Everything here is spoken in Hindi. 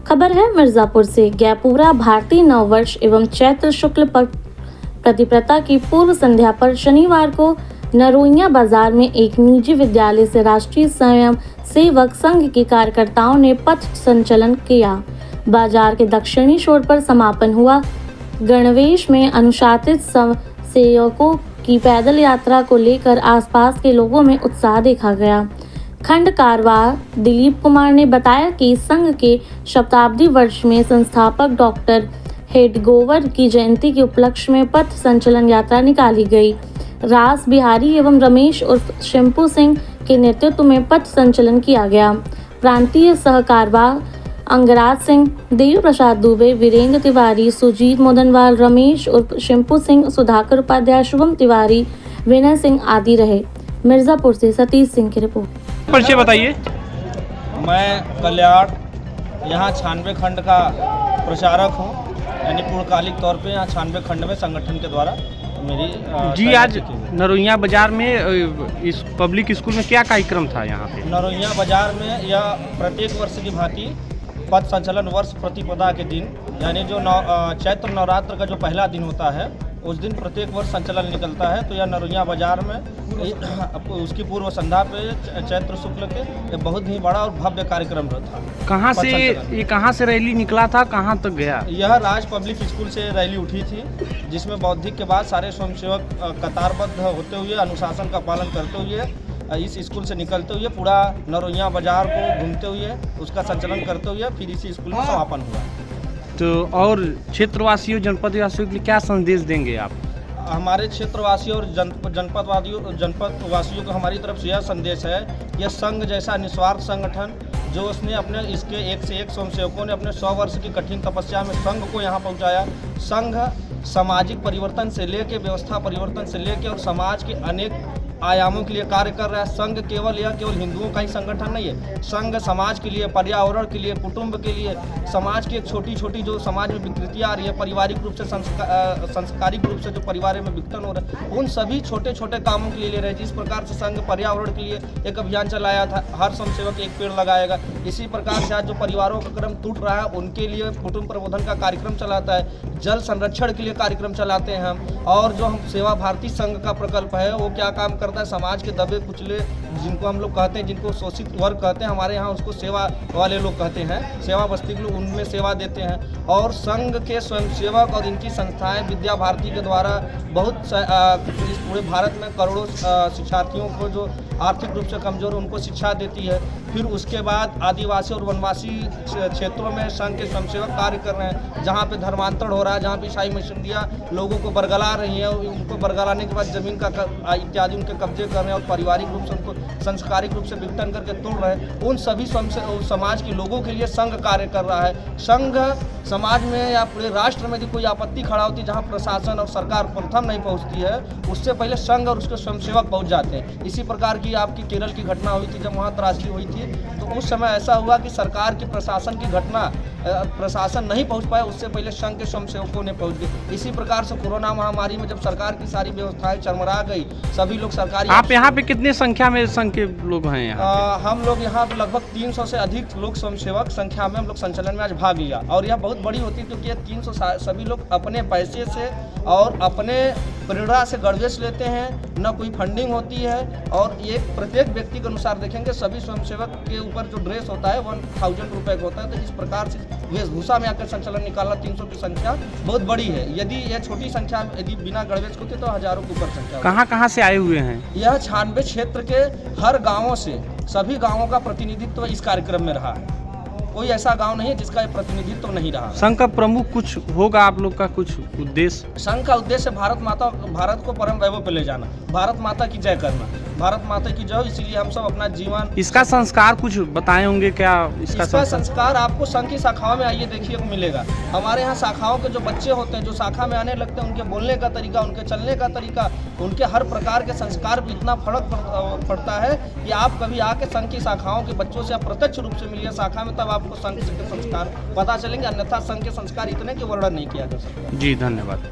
खबर है मिर्जापुर से। गयापुरा भारतीय नववर्ष एवं चैत्र शुक्ल प्रतिपदा की पूर्व संध्या पर शनिवार को नरोइया बाजार में एक निजी विद्यालय से राष्ट्रीय स्वयं सेवक संघ के कार्यकर्ताओं ने पथ संचलन किया। बाजार के दक्षिणी छोर पर समापन हुआ। गणवेश में अनुशासित सेवकों की पैदल यात्रा को लेकर आसपास के लोगों में उत्साह देखा गया। खंड कारवार दिलीप कुमार ने बताया कि संघ के शताब्दी वर्ष में संस्थापक डॉक्टर हेडगोवर की जयंती के उपलक्ष्य में पथ संचलन यात्रा निकाली गई। रास बिहारी एवं रमेश उर्फ शंपू सिंह के नेतृत्व में पथ संचलन किया गया। प्रांतीय सहकारवाह अंगराज सिंह, देव प्रसाद दुबे, वीरेंद्र तिवारी, सुजीत मोदनवाल, रमेश उर्फ शंपू सिंह, सुधाकर उपाध्याय, शुभम तिवारी, विनय सिंह आदि रहे। मिर्जापुर से सतीश सिंह की रिपोर्ट। परिचय बताइए। मैं कल्याण यहाँ 96 खंड का प्रचारक हूँ, यानी पूर्णकालिक तौर पे यहाँ 96 खंड में संगठन के द्वारा मेरी जी आज नरोइया बाजार में इस पब्लिक स्कूल में क्या कार्यक्रम था यहाँ पे? नरोइया बाजार में यह प्रत्येक वर्ष की भांति पथ संचलन वर्ष प्रतिपदा के दिन, यानी जो चैत्र नवरात्र का जो पहला दिन होता है उस दिन प्रत्येक वर्ष संचलन निकलता है। तो यह नरोइया बाजार में उसकी पूर्व संध्या पे चैत्र शुक्ल के बहुत ही बड़ा और भव्य कार्यक्रम था। कहाँ से रैली निकला था, कहाँ तक गया? यह राज पब्लिक स्कूल से रैली उठी थी, जिसमें बौद्धिक के बाद सारे स्वयंसेवक कतारबद्ध होते हुए अनुशासन का पालन करते हुए इस स्कूल से निकलते हुए पूरा नरोइया बाजार को घूमते हुए उसका संचलन करते हुए फिर इसी स्कूल में समापन हुआ। तो और क्षेत्रवासियों जनपद वासियों के लिए क्या संदेश देंगे आप? हमारे क्षेत्रवासियों और जनपद वासियों को हमारी तरफ से यह संदेश है, यह संघ जैसा निस्वार्थ संगठन जो उसने अपने इसके एक से एक स्वयंसेवकों ने अपने 100 वर्ष की कठिन तपस्या में संघ को यहाँ पहुँचाया। संघ सामाजिक परिवर्तन से लेकर व्यवस्था परिवर्तन से लेकर और समाज के अनेक आयामों के लिए कार्य कर रहा है। संघ केवल हिंदुओं का ही संगठन नहीं है। संघ समाज के लिए, पर्यावरण के लिए, कुटुंब के लिए, समाज की एक छोटी छोटी जो समाज में विकृतियाँ आ रही है, पारिवारिक रूप से संस्कारिक रूप से जो परिवार में विघटन हो रहा है, उन सभी छोटे छोटे कामों के लिए ले रहे हैं। जिस प्रकार से संघ पर्यावरण के लिए एक अभियान चलाया था, हर स्वयंसेवक एक पेड़ लगाएगा, इसी प्रकार से आज जो परिवारों का क्रम टूट रहा है उनके लिए कुटुंब प्रबोधन का कार्यक्रम चलाता है। जल संरक्षण के लिए कार्यक्रम चलाते हैं हम। और जो हम सेवा भारती संघ का प्रकल्प है वो क्या काम करता है, समाज के दबे कुचले जिनको हम लोग कहते हैं, जिनको शोषित वर्ग कहते हैं, हमारे यहाँ उसको सेवा वाले लोग कहते हैं, सेवा बस्ती के लोग उनमें सेवा देते हैं। और संघ के स्वयंसेवक और इनकी संस्थाएं विद्या भारती के द्वारा बहुत इस पूरे भारत में करोड़ों शिक्षार्थियों को जो आर्थिक रूप से कमजोर उनको शिक्षा देती है। फिर उसके बाद आदिवासी और वनवासी क्षेत्रों में संघ के स्वयंसेवक कार्य कर रहे हैं, जहाँ पे धर्मांतरण हो रहा है, जहाँ पे ईसाई मिशनरियाँ लोगों को बरगला रही हैं, उनको बरगलाने के बाद ज़मीन का इत्यादि उनके कब्जे कर रहे हैं और पारिवारिक रूप से उनको संस्कारिक रूप से विघटन करके तोड़ रहे हैं। उन सभी समाज के लोगों के लिए संघ कार्य कर रहा है। संघ समाज में या पूरे राष्ट्र में यदि कोई आपत्ति खड़ा होती है, जहाँ प्रशासन और सरकार प्रथम नहीं पहुँचती है, उससे पहले संघ और उसके स्वयंसेवक पहुँच जाते हैं। इसी प्रकार की आपकी केरल की घटना हुई थी, जब वहाँ त्रासदी हुई थी, तो उस समय ऐसा हुआ कि सरकार की प्रशासन की घटना प्रशासन नहीं पहुंच पाया, उससे पहले संघ के स्वयंसेवकों ने पहुंच गए। इसी प्रकार से कोरोना महामारी में जब सरकार की सारी व्यवस्थाएं चरमरा गई, सभी लोग सरकारी। आप यहाँ पे कितने संख्या में संघ के लोग हैं यहाँ? हम लोग यहाँ पे लगभग 300 से अधिक लोग स्वयंसेवक संख्या में हम लोग संचलन में आज भाग लिया। और यह बहुत बड़ी होती है क्योंकि 300 सभी लोग अपने पैसे से और अपने प्रेरणा से गणवेश लेते हैं, न कोई फंडिंग होती है। और ये प्रत्येक व्यक्ति के अनुसार देखेंगे, सभी स्वयंसेवक के ऊपर जो ड्रेस होता है 1000 रुपये का होता है। तो इस प्रकार से वेशभूषा में आकर संचलन निकालना 300 की संख्या बहुत बड़ी है। यदि यह छोटी संख्या यदि बिना गणवेश होती तो हजारों के ऊपर संख्या। कहाँ से आए हुए हैं? यह 96 क्षेत्र के हर गाँवों से, सभी गाँवों का प्रतिनिधित्व इस कार्यक्रम में रहा है। कोई ऐसा गांव नहीं है जिसका प्रतिनिधित्व नहीं रहा। संघ का प्रमुख कुछ होगा, आप लोग का कुछ उद्देश्य? संघ का उद्देश्य भारत को परम वैभव पे ले जाना, भारत माता की जय करना, भारत माता की जय। इसीलिए हम सब अपना जीवन। इसका संस्कार कुछ बताए होंगे क्या? इसका संस्कार आपको संघ की शाखाओं में आइए देखिए को मिलेगा। हमारे यहाँ शाखाओं के जो बच्चे होते हैं, जो शाखा में आने लगते हैं, उनके बोलने का तरीका, उनके चलने का तरीका, उनके हर प्रकार के संस्कार पर इतना फर्क पड़ता है कि आप कभी आके संघ की शाखाओं के बच्चों से आप प्रत्यक्ष रूप से मिलिए शाखा में, तब आपको संघ के संस्कार पता चलेंगे। अन्यथा संघ के संस्कार इतने कि वर्णन नहीं किया जा सकता। जी धन्यवाद।